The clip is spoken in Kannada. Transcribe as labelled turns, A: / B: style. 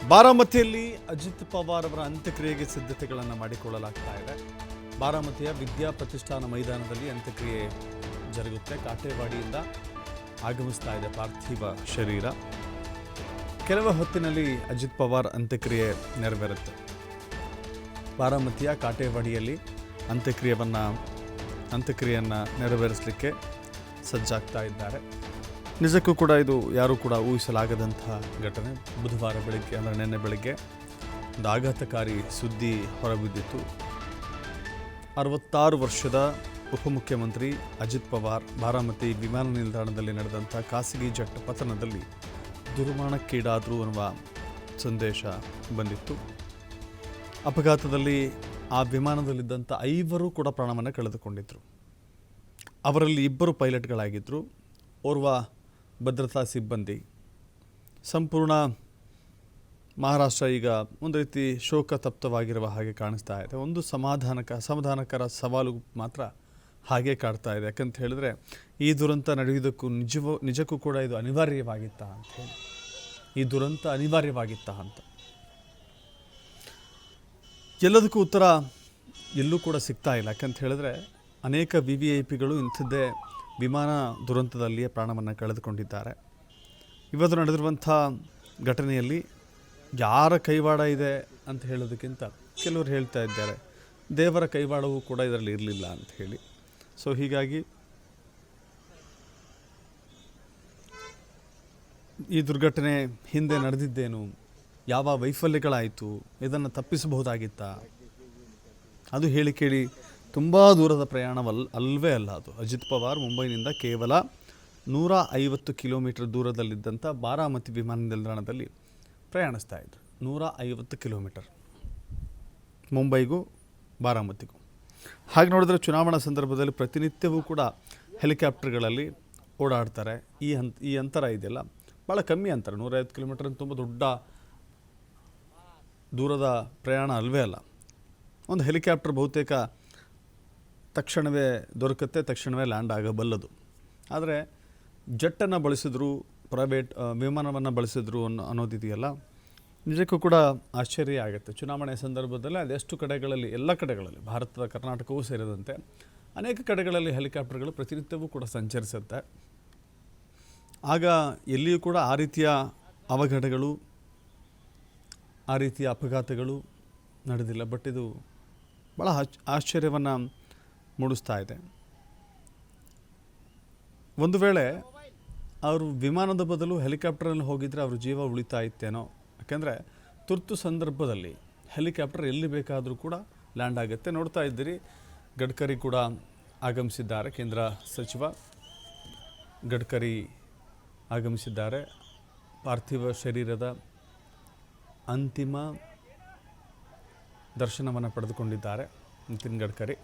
A: ಬಾರಾಮತಿಯಲ್ಲಿ ಅಜಿತ್ ಪವಾರ್ ಅವರ ಅಂತ್ಯಕ್ರಿಯೆಗೆ ಸಿದ್ಧತೆಗಳನ್ನು ಮಾಡಿಕೊಳ್ಳಲಾಗ್ತಾ ಇದೆ. ಬಾರಾಮತಿಯ ವಿದ್ಯಾ ಪ್ರತಿಷ್ಠಾನ ಮೈದಾನದಲ್ಲಿ ಅಂತ್ಯಕ್ರಿಯೆ ಜರುಗುತ್ತೆ. ಕಾಟೇವಾಡಿಯಿಂದ ಆಗಮಿಸ್ತಾ ಇದೆ ಪಾರ್ಥಿವ ಶರೀರ. ಕೆಲವು ಹೊತ್ತಿನಲ್ಲಿ ಅಜಿತ್ ಪವಾರ್ ಅಂತ್ಯಕ್ರಿಯೆ ನೆರವೇರುತ್ತೆ. ಬಾರಾಮತಿಯ ಕಾಟೇವಾಡಿಯಲ್ಲಿ ಅಂತ್ಯಕ್ರಿಯೆಯನ್ನು ನೆರವೇರಿಸಲಿಕ್ಕೆ ಸಜ್ಜಾಗ್ತಾ ಇದ್ದಾರೆ. ನಿಜಕ್ಕೂ ಕೂಡ ಇದು ಯಾರೂ ಕೂಡ ಊಹಿಸಲಾಗದಂತಹ ಘಟನೆ. ಬುಧವಾರ ಬೆಳಗ್ಗೆ ಅಂದರೆ ನಿನ್ನೆ ಬೆಳಗ್ಗೆ ಒಂದು ಆಘಾತಕಾರಿ ಸುದ್ದಿ ಹೊರಬಿದ್ದಿತ್ತು. 66 ವರ್ಷದ ಉಪಮುಖ್ಯಮಂತ್ರಿ ಅಜಿತ್ ಪವಾರ್ ಬಾರಾಮತಿ ವಿಮಾನ ನಿಲ್ದಾಣದಲ್ಲಿ ನಡೆದಂಥ ಖಾಸಗಿ ಜೆಟ್ ಪತನದಲ್ಲಿ ದುರ್ಮರಣಕ್ಕೀಡಾದರು ಅನ್ನುವ ಸಂದೇಶ ಬಂದಿತ್ತು. ಅಪಘಾತದಲ್ಲಿ ಆ ವಿಮಾನದಲ್ಲಿದ್ದಂಥ 5 ಕೂಡ ಪ್ರಾಣವನ್ನು ಕಳೆದುಕೊಂಡಿದ್ದರು. ಅವರಲ್ಲಿ 2 ಪೈಲಟ್ಗಳಾಗಿದ್ದರು. ಓರ್ವ ಭದ್ರತಾ ಸಿಬ್ಬಂದಿ. ಸಂಪೂರ್ಣ ಮಹಾರಾಷ್ಟ್ರ ಈಗ ಒಂದು ರೀತಿ ಶೋಕ ತಪ್ತವಾಗಿರುವ ಹಾಗೆ ಕಾಣಿಸ್ತಾ ಇದೆ. ಒಂದು ಸಮಾಧಾನಕರ ಸವಾಲು ಮಾತ್ರ ಹಾಗೆ ಕಾಡ್ತಾ ಇದೆ. ಯಾಕಂತ ಹೇಳಿದ್ರೆ ಈ ದುರಂತ ನಡೆಯುವುದಕ್ಕೂ ನಿಜಕ್ಕೂ ಕೂಡ ಇದು ಅನಿವಾರ್ಯವಾಗಿತ್ತಾ ಅಂತ ಹೇಳಿ, ಈ ದುರಂತ ಅನಿವಾರ್ಯವಾಗಿತ್ತಾ ಅಂತ ಎಲ್ಲದಕ್ಕೂ ಉತ್ತರ ಎಲ್ಲೂ ಕೂಡ ಸಿಗ್ತಾ ಇಲ್ಲ. ಯಾಕಂತ ಹೇಳಿದ್ರೆ ಅನೇಕ VVIPಗಳು ಇಂಥದ್ದೇ ವಿಮಾನ ದುರಂತದಲ್ಲಿಯೇ ಪ್ರಾಣವನ್ನು ಕಳೆದುಕೊಂಡಿದ್ದಾರೆ. ಇವತ್ತು ನಡೆದಿರುವಂಥ ಘಟನೆಯಲ್ಲಿ ಯಾರ ಕೈವಾಡ ಇದೆ ಅಂತ ಹೇಳೋದಕ್ಕಿಂತ ಕೆಲವರು ಹೇಳ್ತಾ ಇದ್ದಾರೆ ದೇವರ ಕೈವಾಡವೂ ಕೂಡ ಇದರಲ್ಲಿ ಇರಲಿಲ್ಲ ಅಂತ ಹೇಳಿ. ಸೊ ಹೀಗಾಗಿ ಈ ದುರ್ಘಟನೆ ಹಿಂದೆ ನಡೆದಿದ್ದೇನು, ಯಾವ ವೈಫಲ್ಯಗಳಾಯಿತು, ಇದನ್ನು ತಪ್ಪಿಸಬಹುದಾಗಿತ್ತಾ, ಅದು ಹೇಳಿ ಕೇಳಿ ತುಂಬ ದೂರದ ಅಲ್ವೇ ಅಲ್ಲ ಅದು. ಅಜಿತ್ ಪವಾರ್ ಮುಂಬೈನಿಂದ ಕೇವಲ 150 ಕಿಲೋಮೀಟರ್ ದೂರದಲ್ಲಿದ್ದಂಥ ಬಾರಾಮತಿ ವಿಮಾನ ನಿಲ್ದಾಣದಲ್ಲಿ ಪ್ರಯಾಣಿಸ್ತಾ ಇದ್ರು. 150 ಕಿಲೋಮೀಟರ್ ಮುಂಬೈಗೂ ಬಾರಾಮತಿಗೂ. ಹಾಗೆ ನೋಡಿದ್ರೆ ಚುನಾವಣಾ ಸಂದರ್ಭದಲ್ಲಿ ಪ್ರತಿನಿತ್ಯವೂ ಕೂಡ ಹೆಲಿಕಾಪ್ಟರ್ಗಳಲ್ಲಿ ಓಡಾಡ್ತಾರೆ. ಈ ಅಂತರ ಇದೆಯಲ್ಲ ಭಾಳ ಕಮ್ಮಿ ಅಂತರ. 150 ಕಿಲೋಮೀಟರ್ ತುಂಬ ದೊಡ್ಡ ದೂರದ ಪ್ರಯಾಣ ಅಲ್ವೇ ಅಲ್ಲ. ಒಂದು ಹೆಲಿಕಾಪ್ಟರ್ ಬಹುತೇಕ ತಕ್ಷಣವೇ ದೊರಕುತ್ತೆ, ತಕ್ಷಣವೇ ಲ್ಯಾಂಡ್ ಆಗಬಲ್ಲದು. ಆದರೆ ಜೆಟ್ಟನ್ನು ಬಳಸಿದ್ರು, ಪ್ರೈವೇಟ್ ವಿಮಾನವನ್ನು ಬಳಸಿದ್ರು ಅನ್ನೋದಿದೆಯಲ್ಲ, ನಿಜಕ್ಕೂ ಕೂಡ ಆಶ್ಚರ್ಯ ಆಗುತ್ತೆ. ಚುನಾವಣೆ ಸಂದರ್ಭದಲ್ಲಿ ಅದೆಷ್ಟು ಕಡೆಗಳಲ್ಲಿ, ಎಲ್ಲ ಕಡೆಗಳಲ್ಲಿ, ಭಾರತದ ಕರ್ನಾಟಕವೂ ಸೇರಿದಂತೆ ಅನೇಕ ಕಡೆಗಳಲ್ಲಿ ಹೆಲಿಕಾಪ್ಟರ್ಗಳು ಪ್ರತಿನಿತ್ಯವೂ ಕೂಡ ಸಂಚರಿಸುತ್ತೆ. ಆಗ ಎಲ್ಲಿಯೂ ಕೂಡ ಆ ರೀತಿಯ ಅವಘಡಗಳು, ಆ ರೀತಿಯ ಅಪಘಾತಗಳು ನಡೆದಿಲ್ಲ. ಬಟ್ ಇದು ಭಾಳ ಆಶ್ಚರ್ಯವನ್ನು ಮೂಡಿಸ್ತಾ ಇದೆ. ಒಂದು ವೇಳೆ ಅವರು ವಿಮಾನದ ಬದಲು ಹೆಲಿಕಾಪ್ಟರಲ್ಲಿ ಹೋಗಿದ್ರೆ ಅವ್ರ ಜೀವ ಉಳಿತಾ ಇತ್ತೇನೋ. ಯಾಕೆಂದರೆ ತುರ್ತು ಸಂದರ್ಭದಲ್ಲಿ ಹೆಲಿಕಾಪ್ಟರ್ ಎಲ್ಲಿ ಬೇಕಾದರೂ ಕೂಡ ಲ್ಯಾಂಡ್ ಆಗುತ್ತೆ. ನೋಡ್ತಾ ಇದ್ದೀರಿ, ಗಡ್ಕರಿ ಕೂಡ ಆಗಮಿಸಿದ್ದಾರೆ. ಕೇಂದ್ರ ಸಚಿವ ಗಡ್ಕರಿ ಆಗಮಿಸಿದ್ದಾರೆ. ಪಾರ್ಥಿವ ಶರೀರದ ಅಂತಿಮ ದರ್ಶನವನ್ನು ಪಡೆದುಕೊಂಡಿದ್ದಾರೆ ನಿತಿನ್ ಗಡ್ಕರಿ.